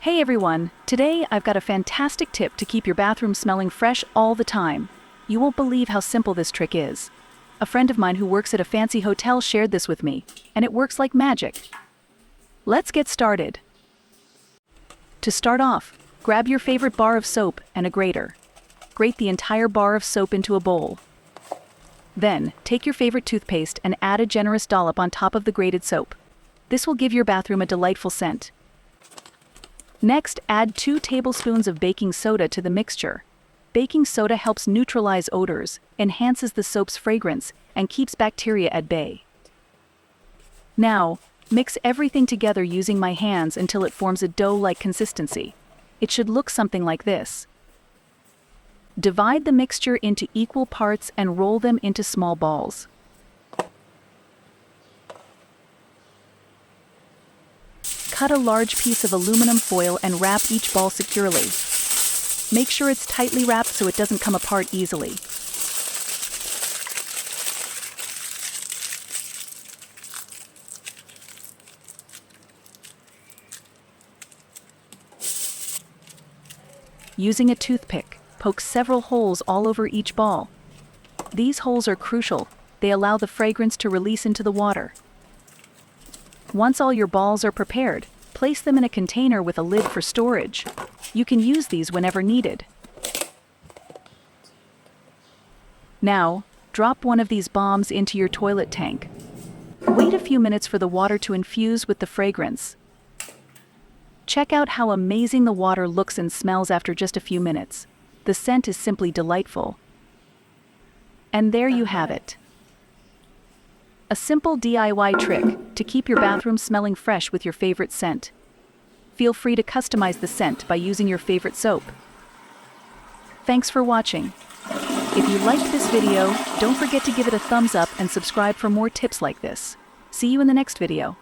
Hey everyone, today I've got a fantastic tip to keep your bathroom smelling fresh all the time. You won't believe how simple this trick is. A friend of mine who works at a fancy hotel shared this with me, and it works like magic. Let's get started. To start off, grab your favorite bar of soap and a grater. Grate the entire bar of soap into a bowl. Then, take your favorite toothpaste and add a generous dollop on top of the grated soap. This will give your bathroom a delightful scent. Next, add 2 tablespoons of baking soda to the mixture. Baking soda helps neutralize odors, enhances the soap's fragrance, and keeps bacteria at bay. Now, mix everything together using my hands until it forms a dough-like consistency. It should look something like this. Divide the mixture into equal parts and roll them into small balls. Cut a large piece of aluminum foil and wrap each ball securely. Make sure it's tightly wrapped so it doesn't come apart easily. Using a toothpick, poke several holes all over each ball. These holes are crucial. They allow the fragrance to release into the water. Once all your balls are prepared, place them in a container with a lid for storage. You can use these whenever needed. Now, drop one of these bombs into your toilet tank. Wait a few minutes for the water to infuse with the fragrance. Check out how amazing the water looks and smells after just a few minutes. The scent is simply delightful. And there you have it. A simple DIY trick to keep your bathroom smelling fresh with your favorite scent. Feel free to customize the scent by using your favorite soap. Thanks for watching. If you liked this video, don't forget to give it a thumbs up and subscribe for more tips like this. See you in the next video.